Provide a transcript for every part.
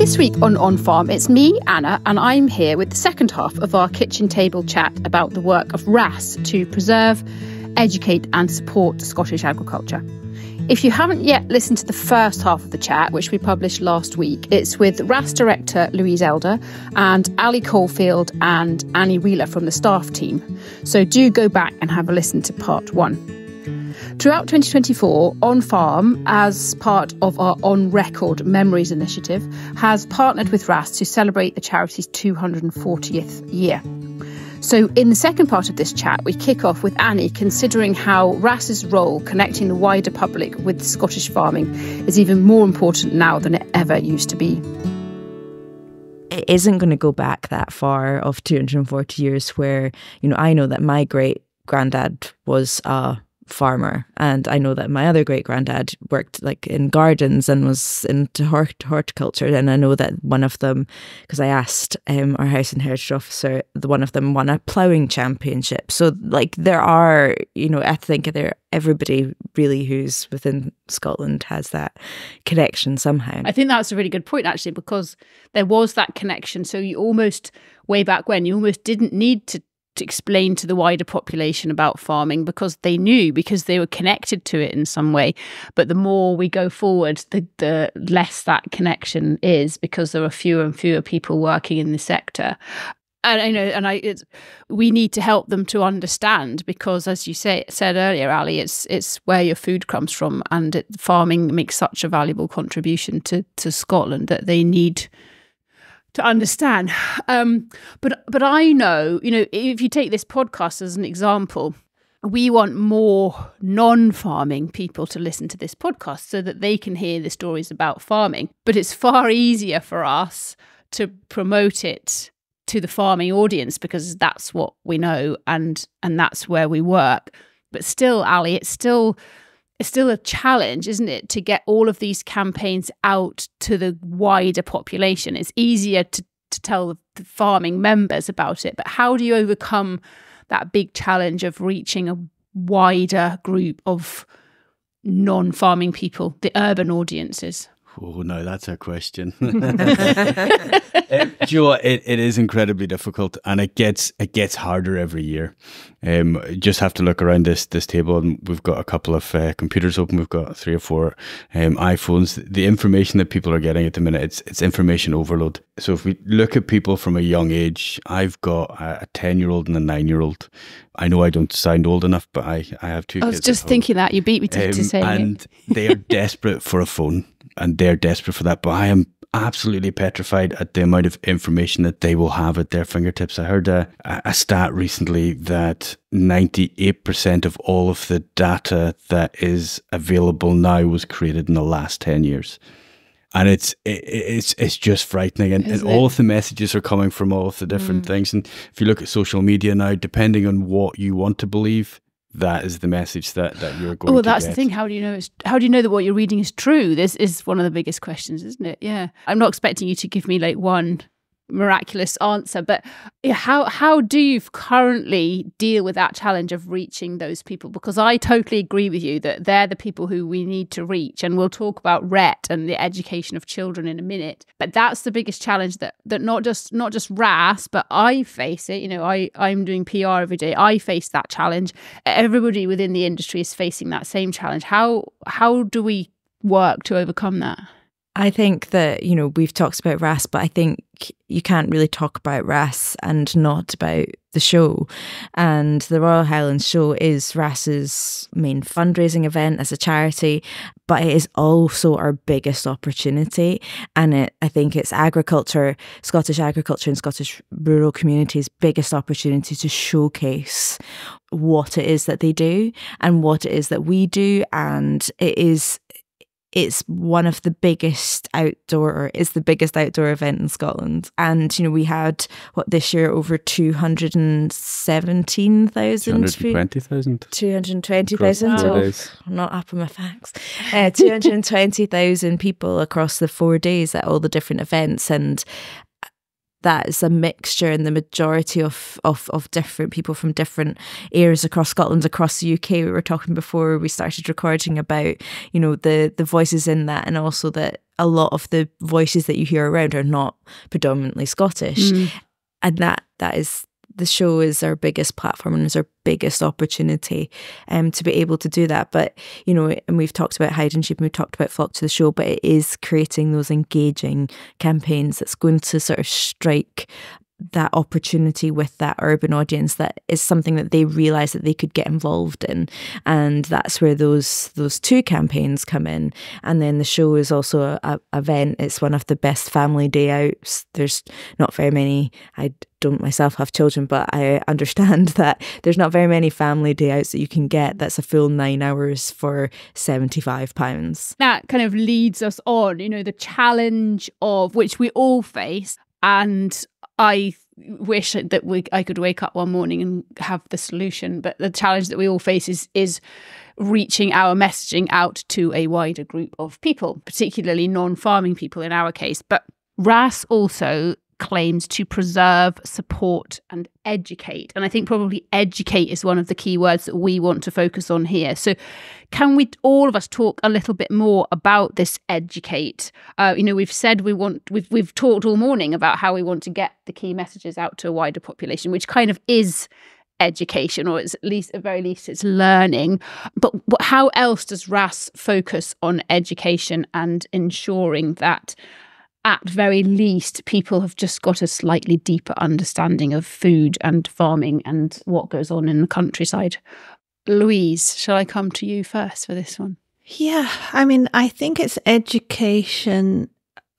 This week on OnFARM, it's me, Anna, and I'm here with the second half of our kitchen table chat about the work of RHASS to preserve, educate and support Scottish agriculture. If you haven't yet listened to the first half of the chat, which we published last week, it's with RHASS Director Louise Elder and Ali Caulfield and Annie Wheeler from the staff team. So do go back and have a listen to part one. Throughout 2024, OnFARM, as part of our On Record Memories initiative, has partnered with RHASS to celebrate the charity's 240th year. So in the second part of this chat, we kick off with Annie considering how RHASS's role connecting the wider public with Scottish farming is even more important now than it ever used to be. It isn't going to go back that far of 240 years where, I know that my great-granddad was a farmer, and I know that my other great-granddad worked in gardens and was into horticulture, and I know that one of them, because I asked our house and heritage officer, one of them won a ploughing championship. So there are, I think everybody really who's within Scotland has that connection somehow. I think that's a really good point, actually, because there was that connection. So you almost, way back when, you almost didn't need to explain to the wider population about farming because they knew, because they were connected to it in some way. But the more we go forward, the less that connection is, because there are fewer and fewer people working in the sector. And we need to help them to understand, because as you said earlier, Ali, it's where your food comes from, and farming makes such a valuable contribution to Scotland that they need to understand. But I know, if you take this podcast as an example, we want more non-farming people to listen to this podcast so that they can hear the stories about farming. But it's far easier for us to promote it to the farming audience because that's what we know and that's where we work. But still, Ali, it's still a challenge, isn't it, to get all of these campaigns out to the wider population. It's easier to tell the farming members about it, but how do you overcome that big challenge of reaching a wider group of non-farming people, the urban audiences? Oh, no, that's a question. Do you know what? It is incredibly difficult, and it gets harder every year. Just have to look around this table, and we've got a couple of computers open. We've got 3 or 4 iPhones. The information that people are getting at the minute, it's information overload. So if we look at people from a young age, I've got a 10-year-old and a 9-year-old. I know I don't sound old enough, but I have 2 kids. I was just thinking that. You beat me to saying it. And they are desperate for a phone. And they're desperate for that. But I am absolutely petrified at the amount of information that they will have at their fingertips. I heard a stat recently that 98% of all of the data that is available now was created in the last 10 years. And it's just frightening. And all of the messages are coming from all of the different things. And if you look at social media now, depending on what you want to believe, that is the message that you're going to get. That's the thing. How do you know that what you're reading is true? This is one of the biggest questions, isn't it? Yeah. I'm not expecting you to give me one miraculous answer, but how do you currently deal with that challenge of reaching those people? Because I totally agree with you that they're the people who we need to reach, and we'll talk about RET and the education of children in a minute. But that's the biggest challenge that not just RHASS, but I face it. I'm doing PR every day. I face that challenge. Everybody within the industry is facing that same challenge. How do we work to overcome that? I think that, we've talked about RHASS, but I think you can't really talk about RHASS and not about the show. And the Royal Highlands Show is RHASS's main fundraising event as a charity, but it is also our biggest opportunity. And I think it's Scottish agriculture and Scottish rural communities' biggest opportunity to showcase what it is that they do and what it is that we do. And it's one of the biggest outdoor event in Scotland. And, we had, this year, over 217,000. 220,000. 220,000. I'm not up on my facts. 220,000 people across the 4 days at all the different events. And that is a mixture, and the majority of different people from different areas across Scotland, across the UK. We were talking before we started recording about, you know, the voices in that, and also that a lot of the voices that you hear around are not predominantly Scottish. And that is, the show is our biggest platform and is our biggest opportunity to be able to do that. But, you know, and we've talked about Hide and Sheep and we've talked about Flock to the Show, but it is creating those engaging campaigns that's going to sort of strike that opportunity with that urban audience that is something that they realise that they could get involved in. And that's where those two campaigns come in. And then the show is also a event. It's one of the best family day outs. There's not very many, I don't myself have children, but I understand that there's not very many family day outs that you can get that's a full 9 hours for £75. That kind of leads us on, you know, the challenge of which we all face. And I wish that I could wake up one morning and have the solution, but the challenge that we all face is reaching our messaging out to a wider group of people, particularly non-farming people in our case. But RHASS also claims to preserve, support and educate. And I think probably educate is one of the key words that we want to focus on here. So can we all of us talk a little bit more about this educate? You know, we've said we've talked all morning about how we want to get the key messages out to a wider population, which kind of is education, or it's at very least it's learning. But how else does RHASS focus on education and ensuring that at very least people have just got a slightly deeper understanding of food and farming and what goes on in the countryside? Louise, shall I come to you first for this one? Yeah, I mean, I think it's education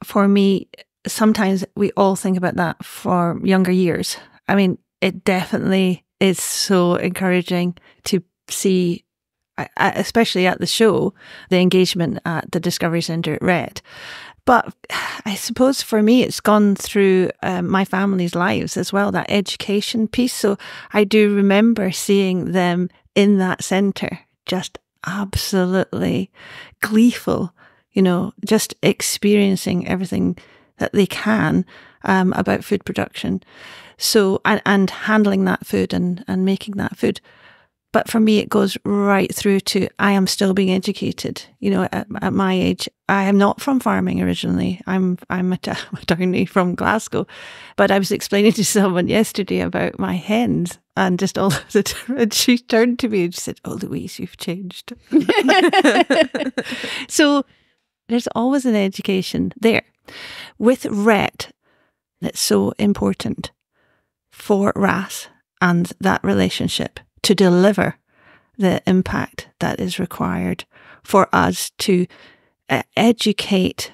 for me. Sometimes we all think about that for younger years. I mean, it definitely is so encouraging to see, especially at the show, the engagement at the Discovery Centre at Red. But I suppose for me, it's gone through my family's lives as well, that education piece. So I do remember seeing them in that centre, just absolutely gleeful, you know, just experiencing everything that they can about food production. So, and handling that food and making that food. But for me, it goes right through to I am still being educated. You know, at my age, I am not from farming originally. I'm a townie from Glasgow. But I was explaining to someone yesterday about my hens and just all of the, and she turned to me and she said, "Oh, Louise, you've changed." So there's always an education there. With RHET, it's so important for RHASS and that relationship to deliver the impact that is required for us to educate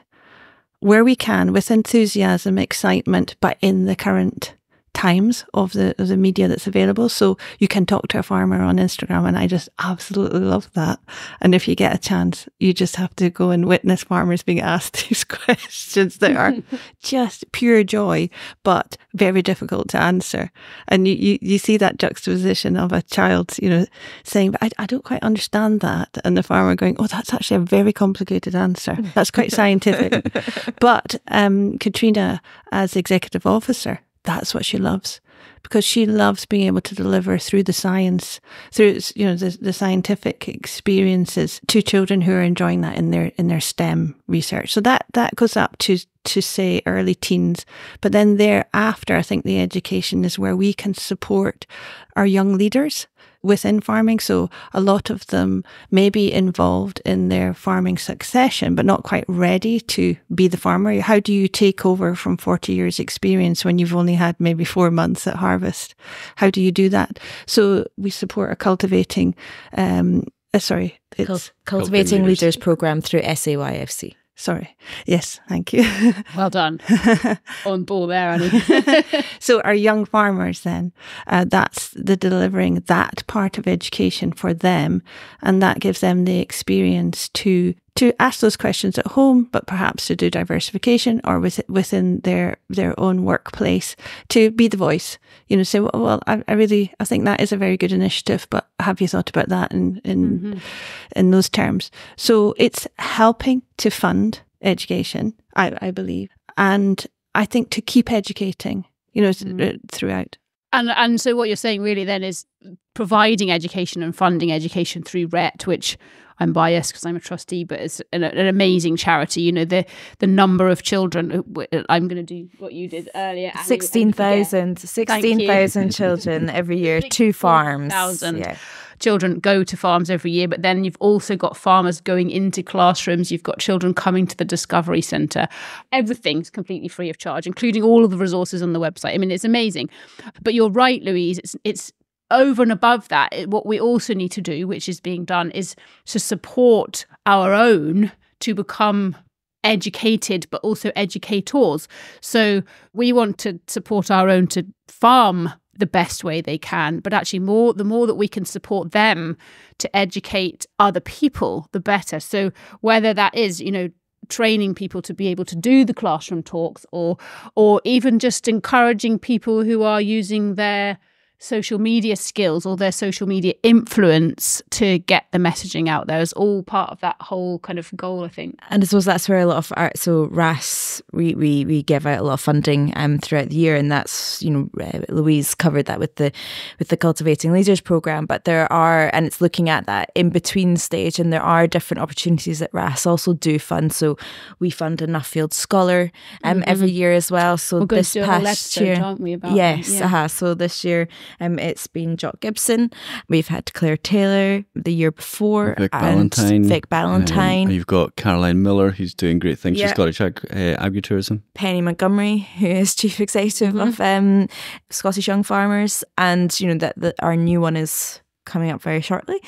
where we can with enthusiasm, excitement, but in the current times of the media that's available. So you can talk to a farmer on Instagram, and I just absolutely love that. And if you get a chance, you just have to go and witness farmers being asked these questions that are just pure joy, but very difficult to answer. And you see that juxtaposition of a child, you know, saying, "But I don't quite understand that," and the farmer going, "Oh, that's actually a very complicated answer. That's quite scientific." But Katrina, as executive officer, that's what she loves, because she loves being able to deliver through the science, through, you know, the scientific experiences to children who are enjoying that in their STEM research. So that goes up to say early teens. But then thereafter, I think the education is where we can support our young leaders within farming. So a lot of them may be involved in their farming succession, but not quite ready to be the farmer. How do you take over from 40 years experience when you've only had maybe 4 months at harvest? How do you do that? So we support a cultivating, Cultivating Leaders Programme through SAYFC. Sorry. Yes, thank you. Well done. On ball there, Annie. So our young farmers then, that's the delivering that part of education for them, and that gives them the experience to ask those questions at home, but perhaps to do diversification or within their own workplace, to be the voice. You know, say, well, I think that is a very good initiative, but have you thought about that in those terms? So it's helping to fund education, I believe, and I think, to keep educating, throughout. And so what you're saying really then is providing education and funding education through RHET, which I'm biased because I'm a trustee, but it's an amazing charity. The number of children, I'm going to do what you did earlier. 16,000 children every year to farms. 16,000 children go to farms every year, but then you've also got farmers going into classrooms. You've got children coming to the Discovery Centre. Everything's completely free of charge, including all of the resources on the website. I mean, it's amazing. But you're right, Louise, it's over and above that, what we also need to do, which is being done, is to support our own to become educated, but also educators. So we want to support our own to farm the best way they can, but actually the more that we can support them to educate other people, the better. So whether that is, training people to be able to do the classroom talks, or even just encouraging people who are using their social media skills or their social media influence to get the messaging out there is all part of that whole kind of goal, I think. And I suppose that's where a lot of art, so RHASS, we give out a lot of funding throughout the year, and that's, Louise covered that with the Cultivating Leaders programme, but there are, and it's looking at that in between stage, and there are different opportunities that RHASS also do fund. So we fund a Nuffield Scholar every year as well. So we're going this to do past a whole episode, year, aren't we, about yes, that? Yeah. So this year it's been Jock Gibson. We've had Claire Taylor the year before. Vic Ballantyne. Vic Ballantyne. You've got Caroline Miller, who's doing great things for Scottish agritourism. Penny Montgomery, who is Chief Executive of Scottish Young Farmers. And, that our new one is coming up very shortly.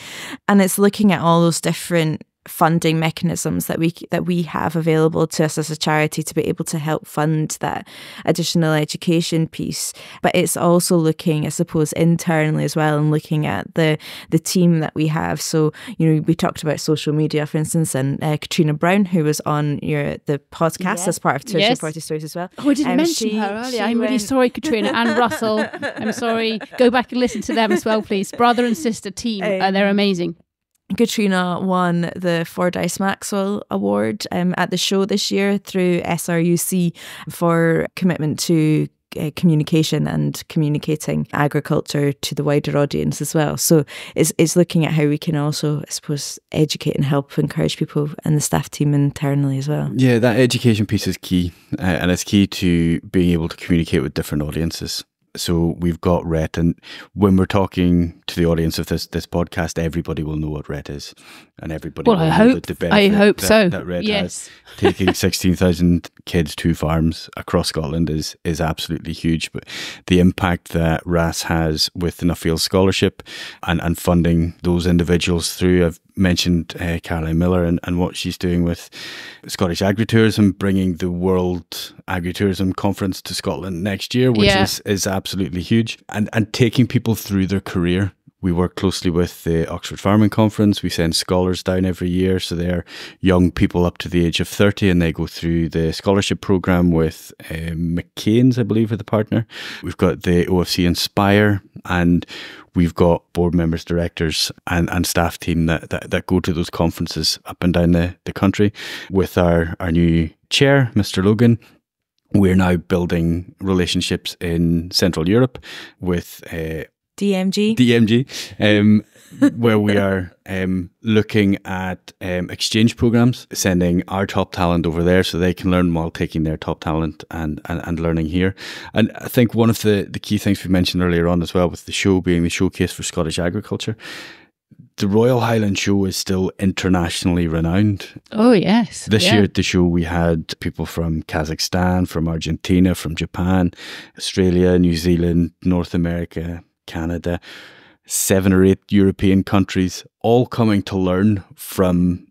And it's looking at all those different funding mechanisms that we have available to us as a charity to be able to help fund that additional education piece. But it's also looking, I suppose, internally as well, and looking at the team that we have. So, we talked about social media, for instance, and Katrina Brown, who was on the podcast as part of 240 Stories as well. Oh, I didn't mention her earlier. I'm really sorry, Katrina and Russell. I'm sorry. Go back and listen to them as well, please. Brother and sister team. They're amazing. Katrina won the Fordyce Maxwell Award at the show this year through SRUC for commitment to communication and communicating agriculture to the wider audience as well. So it's looking at how we can also, I suppose, educate and help encourage people and the staff team internally as well. Yeah, that education piece is key, and it's key to being able to communicate with different audiences. So we've got RHET, and when we're talking to the audience of this podcast, everybody will know what RHET is, and everybody will know the benefit I hope so. that RHET has. Taking 16,000 kids to farms across Scotland is absolutely huge. But the impact that RHASS has with the Nuffield Scholarship and funding those individuals through, I've mentioned Caroline Miller and what she's doing with Scottish agritourism, bringing the World Agritourism Conference to Scotland next year, which is absolutely huge, and taking people through their career. We work closely with the Oxford Farming Conference. We send scholars down every year. So they're young people up to the age of 30, and they go through the scholarship programme with McCain's, I believe, are the partner. We've got the OFC Inspire, and we've got board members, directors and staff team that go to those conferences up and down the country. With our new chair, Mr. Logan, we're now building relationships in Central Europe with DMG, where we are looking at exchange programs, sending our top talent over there so they can learn while taking their top talent and learning here. And I think one of the key things we mentioned earlier on as well, with the show being the showcase for Scottish agriculture, the Royal Highland Show is still internationally renowned. Oh, yes. This year at the show, we had people from Kazakhstan, from Argentina, from Japan, Australia, New Zealand, North America, Canada, 7 or 8 European countries, all coming to learn from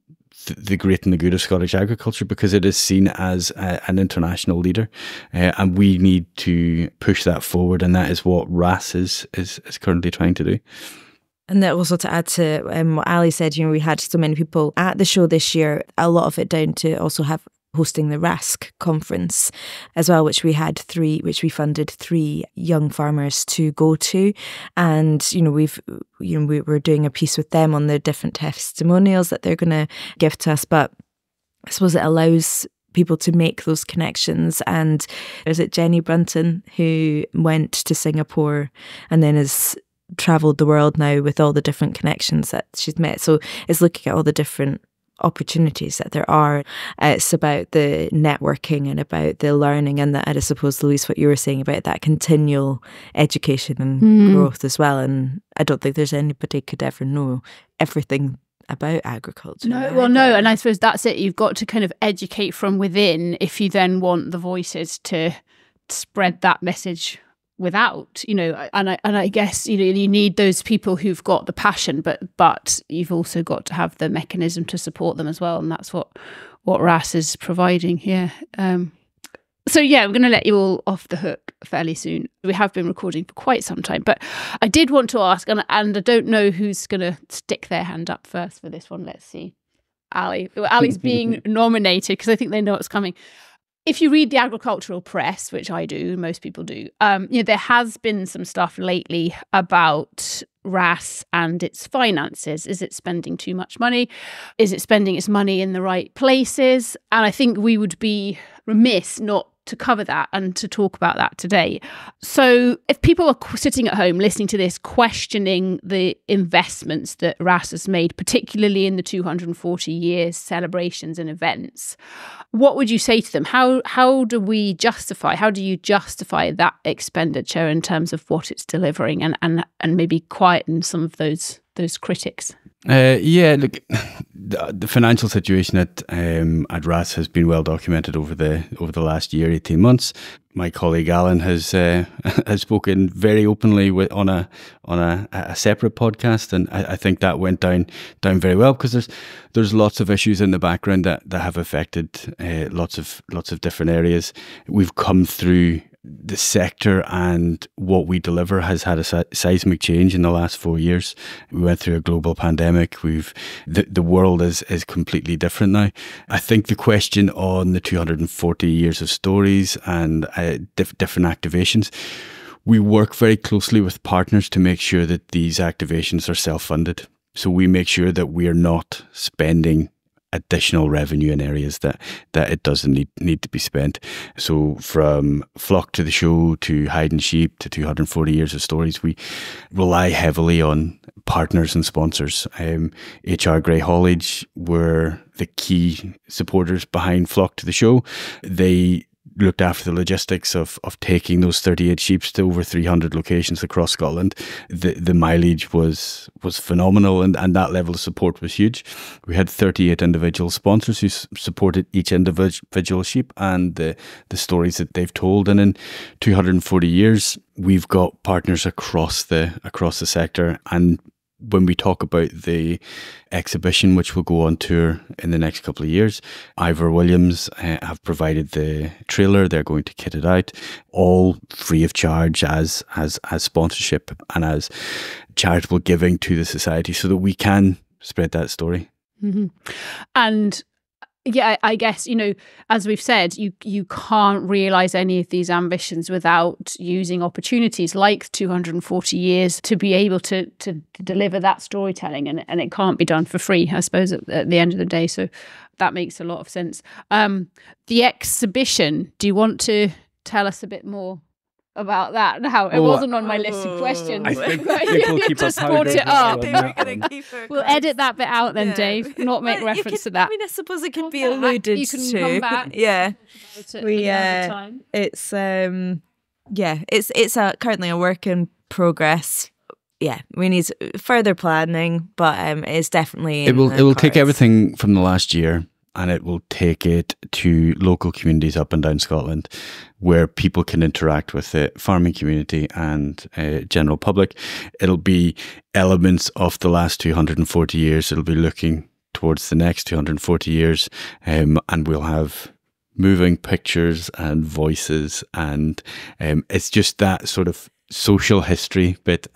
the great and the good of Scottish agriculture, because it is seen as an international leader, and we need to push that forward, and that is what RHASS is currently trying to do. And that also, to add to what Ali said, we had so many people at the show this year, a lot of it down to also hosting the RASC conference as well, which we funded 3 young farmers to go to. And, we're doing a piece with them on the different testimonials that they're going to give to us. But I suppose it allows people to make those connections. And is it Jenny Brunton who went to Singapore and then has travelled the world now with all the different connections that she's met? So it's looking at all the different opportunities that there are. It's about the networking and about the learning, and that, I suppose, Louise, what you were saying about that continual education and growth as well. And I don't think there's anybody could ever know everything about agriculture. No, well, no, and I suppose that's it. You've got to kind of educate from within if you then want the voices to spread that message without, you know. And I guess, you know, you need those people who've got the passion, but you've also got to have the mechanism to support them as well, and that's what RHASS is providing here. So yeah, we're going to let you all off the hook fairly soon. We have been recording for quite some time, but I did want to ask, and I don't know who's going to stick their hand up first for this one. Let's see. Ali. Ali's being nominated because I think they know what's coming. If you read the agricultural press, which I do, most people do, you know, there has been some stuff lately about RHASS and its finances. Is it spending too much money? Is it spending its money in the right places? And I think we would be remiss not to cover that and to talk about that today. So if people are sitting at home listening to this, questioning the investments that RHASS has made, particularly in the 240 years celebrations and events, what would you say to them? How do you justify that expenditure in terms of what it's delivering, and maybe quieten some of those critics? Yeah, look, the financial situation at RHASS has been well documented over the last year, 18 months. My colleague Alan has spoken very openly on a separate podcast, and I think that went down very well, because there's lots of issues in the background that have affected lots of different areas. We've come through the sector, and what we deliver has had a seismic change in the last 4 years. We went through a global pandemic. The world is completely different now. I think the question on the 240 years of stories and different activations, we work very closely with partners to make sure that these activations are self-funded. So we make sure that we're not spending additional revenue in areas that it doesn't need to be spent. So from Flock to the Show to Hide and Sheep to 240 years of stories, we rely heavily on partners and sponsors. HR Grey Haulage were the key supporters behind Flock to the Show. They looked after the logistics of taking those 38 sheep to over 300 locations across Scotland. The mileage was phenomenal, and that level of support was huge. We had 38 individual sponsors who supported each individual sheep and the stories that they've told. And in 240 years, we've got partners across the sector. And when we talk about the exhibition, which will go on tour in the next couple of years, Ivor Williams have provided the trailer. They're going to kit it out, all free of charge as sponsorship and as charitable giving to the society, so that we can spread that story. Mm-hmm. And yeah, I guess, you know, as we've said, you can't realise any of these ambitions without using opportunities like 240 years to be able to deliver that storytelling, and it can't be done for free, I suppose, at the end of the day. So that makes a lot of sense. The exhibition, do you want to tell us a bit more about that now? It wasn't on my list of questions. I think we'll keep just brought it up. We'll edit edit that bit out then, Dave. Not make reference to that. I mean, I suppose it can be alluded to. You can come back. Yeah, it's it's currently a work in progress. Yeah, we need further planning, but it's definitely it will take everything from the last year, and it will take it to local communities up and down Scotland, where people can interact with the farming community and general public. It'll be elements of the last 240 years. It'll be looking towards the next 240 years, and we'll have moving pictures and voices, and it's just that sort of social history bit.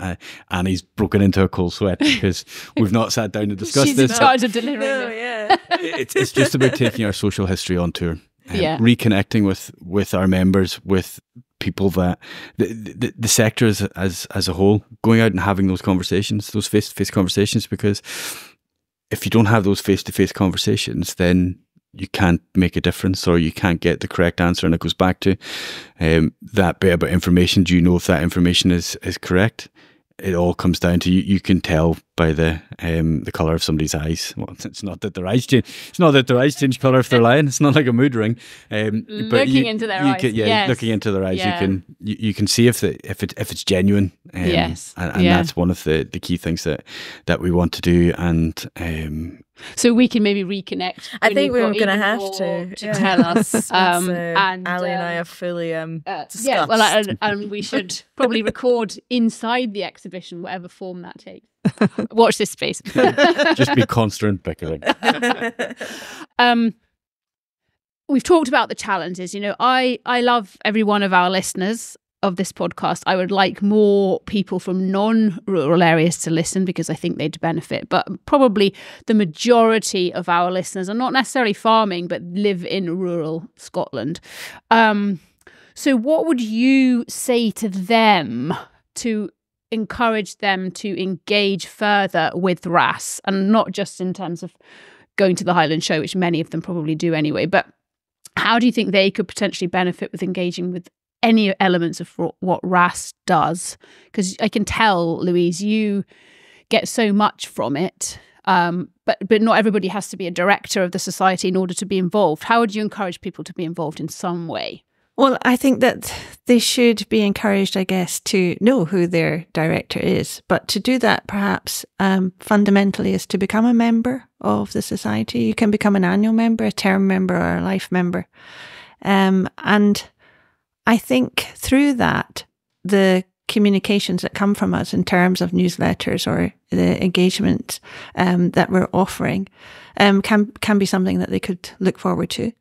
Annie's broken into a cold sweat because we've not sat down to discuss She's this. in charge of delivering It's just about taking our social history on tour, reconnecting with our members, with people that the sector as a whole, going out and having those conversations, those face-to-face conversations, because if you don't have those face-to-face conversations, then you can't make a difference or you can't get the correct answer, and it goes back to that bit about information. Do you know if that information is correct? It all comes down to you can tell by the colour of somebody's eyes. Well, it's not that their eyes change. It's not that their eyes change colour if they're lying. It's not like a mood ring. Looking into their eyes. Yes. Looking into their eyes, Yeah. you can see if it's genuine. Yes. And that's one of the key things that we want to do. And so we can maybe reconnect. I think we're going to even have more to tell us. and Ali and I have fully discussed. Yeah, well, and we should probably record inside the exhibition, whatever form that takes. Watch this space. just be constant bickering. We've talked about the challenges. You know, I love every one of our listeners of this podcast. I would like more people from non-rural areas to listen because I think they'd benefit. But probably the majority of our listeners are not necessarily farming, but live in rural Scotland. So what would you say to them to encourage them to engage further with RHASS, and not just in terms of going to the Highland Show, which many of them probably do anyway, but how do you think they could potentially benefit with engaging with any elements of what RHASS does? Because I can tell, Louise, you get so much from it, but not everybody has to be a director of the society in order to be involved. How would you encourage people to be involved in some way? Well, I think that they should be encouraged, I guess, to know who their director is. But to do that, perhaps, fundamentally is to become a member of the society. You can become an annual member, a term member, or a life member. And I think through that, the communications that come from us in terms of newsletters or the engagement that we're offering can be something that they could look forward to.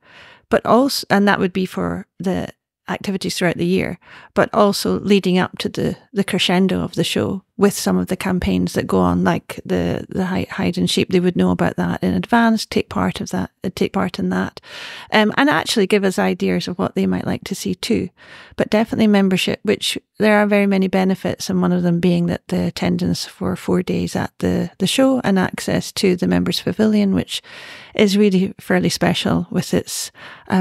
But also, and that would be for the activities throughout the year, but also leading up to the crescendo of the show with some of the campaigns that go on, like the hide and sheep. They would know about that in advance, take part in that, and actually give us ideas of what they might like to see too. But definitely membership, which there are very many benefits, and one of them being that the attendance for 4 days at the show and access to the members' pavilion, which is really fairly special with its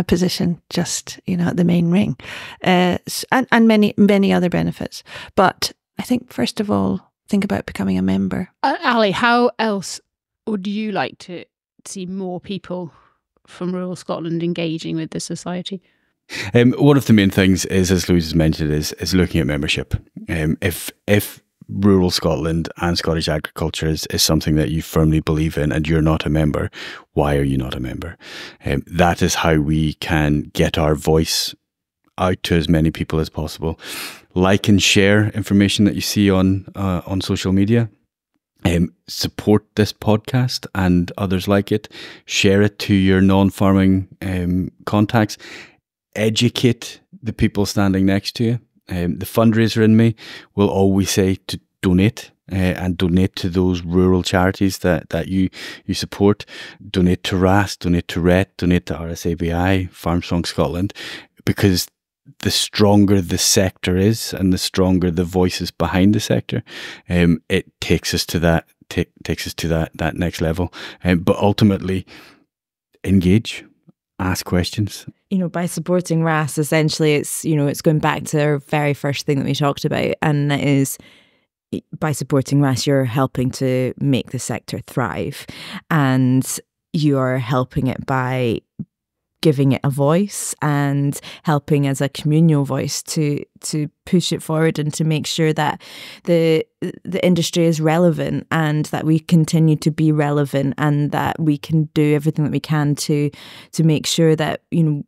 position just, at the main ring, and many other benefits. But I think, first of all, think about becoming a member. Ali, how else would you like to see more people from rural Scotland engaging with the society? One of the main things is, as Louise has mentioned, is looking at membership. If rural Scotland and Scottish agriculture is something that you firmly believe in and you're not a member, why are you not a member? That is how we can get our voice out to as many people as possible. Like and share information that you see on social media. Support this podcast and others like it. Share it to your non-farming contacts. Educate the people standing next to you. The fundraiser in me will always say to donate and donate to those rural charities that you support. Donate to RHASS, donate to RHET, donate to RSABI, Farm Strong Scotland, because the stronger the sector is and the stronger the voices behind the sector, it takes us to that next level. But ultimately, engage, ask questions. By supporting RHASS, essentially, it's going back to our very first thing that we talked about, and that is, by supporting RHASS, you're helping to make the sector thrive, and you are helping it by giving it a voice and helping as a communal voice to push it forward and to make sure that the industry is relevant and that we continue to be relevant and that we can do everything that we can to make sure that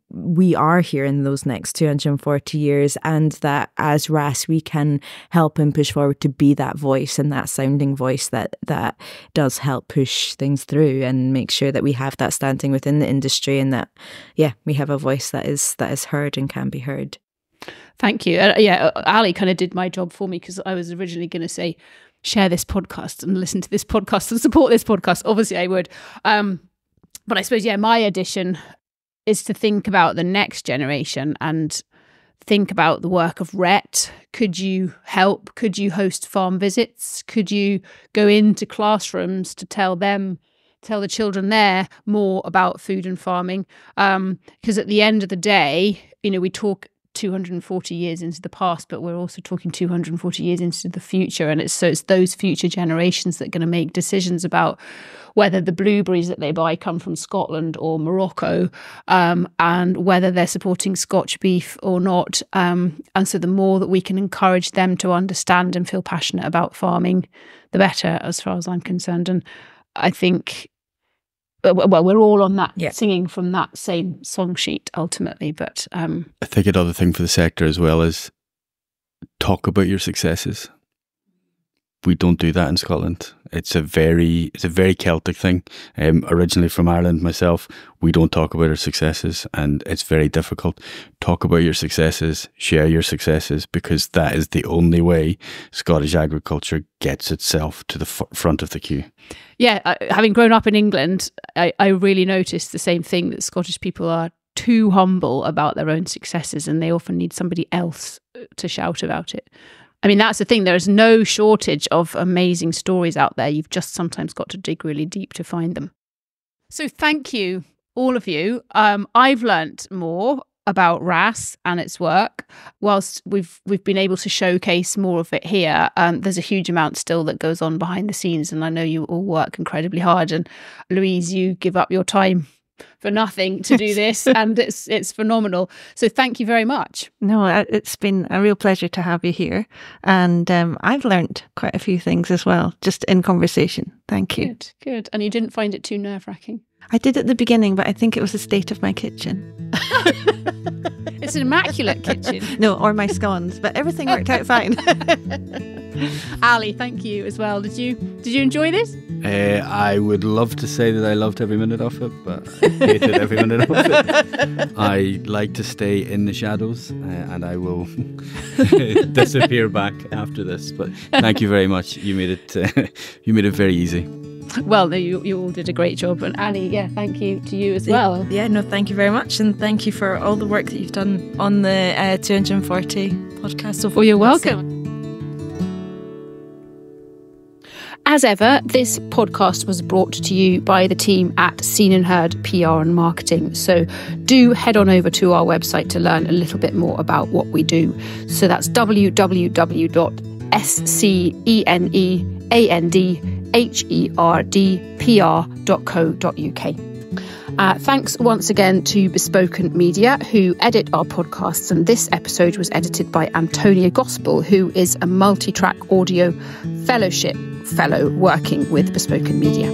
we are here in those next 240 years, and that as RHASS we can help and push forward to be that voice and that sounding voice that does help push things through and make sure that we have that standing within the industry, and that we have a voice that is heard and can be heard. Thank you. Ali kind of did my job for me, because I was originally going to say, share this podcast and listen to this podcast and support this podcast. Obviously, I would. But I suppose, my addition is to think about the next generation and think about the work of RHET. Could you help? Could you host farm visits? Could you go into classrooms to tell them tell the children there more about food and farming. Because at the end of the day, we talk 240 years into the past, but we're also talking 240 years into the future. And it's those future generations that are going to make decisions about whether the blueberries that they buy come from Scotland or Morocco, and whether they're supporting Scotch beef or not. And so the more that we can encourage them to understand and feel passionate about farming, the better, as far as I'm concerned. And I think, well, we're all on that, singing from that same song sheet ultimately. But I think another thing for the sector as well is talk about your successes. We don't do that in Scotland. It's a very Celtic thing. Originally from Ireland myself, we don't talk about our successes, and it's very difficult. Talk about your successes, share your successes, because that is the only way Scottish agriculture gets itself to the front of the queue. Yeah, having grown up in England, I really noticed the same thing, that Scottish people are too humble about their own successes, and they often need somebody else to shout about it. I mean, that's the thing. There is no shortage of amazing stories out there. You've just sometimes got to dig really deep to find them. So thank you, all of you. I've learnt more about RHASS and its work. Whilst we've been able to showcase more of it here, there's a huge amount still that goes on behind the scenes. And I know you all work incredibly hard. And Louise, you give up your time for nothing to do this, and it's phenomenal. So thank you very much. No, it's been a real pleasure to have you here, and I've learnt quite a few things as well, just in conversation. Thank you. Good. And you didn't find it too nerve-wracking? I did at the beginning, but I think it was the state of my kitchen. It's an immaculate kitchen. No, or my scones, but everything worked out fine. Ali, thank you as well. Did you enjoy this? I would love to say that I loved every minute of it, but I hated every minute of it. I like to stay in the shadows, and I will disappear back after this. But thank you very much. You made it very easy. Well, you all did a great job. And Ali, thank you to you as well. Yeah, no, thank you very much. And thank you for all the work that you've done on the 240 podcast so far. Well, you're welcome. As ever, this podcast was brought to you by the team at Scene&HerdPR and Marketing. So do head on over to our website to learn a little bit more about what we do. So that's www.scene&HerdPR.co.uk. Thanks once again to Bespoken Media, who edit our podcasts, and this episode was edited by Antonia Gospel, who is a multi-track audio fellowship fellow working with Bespoken Media.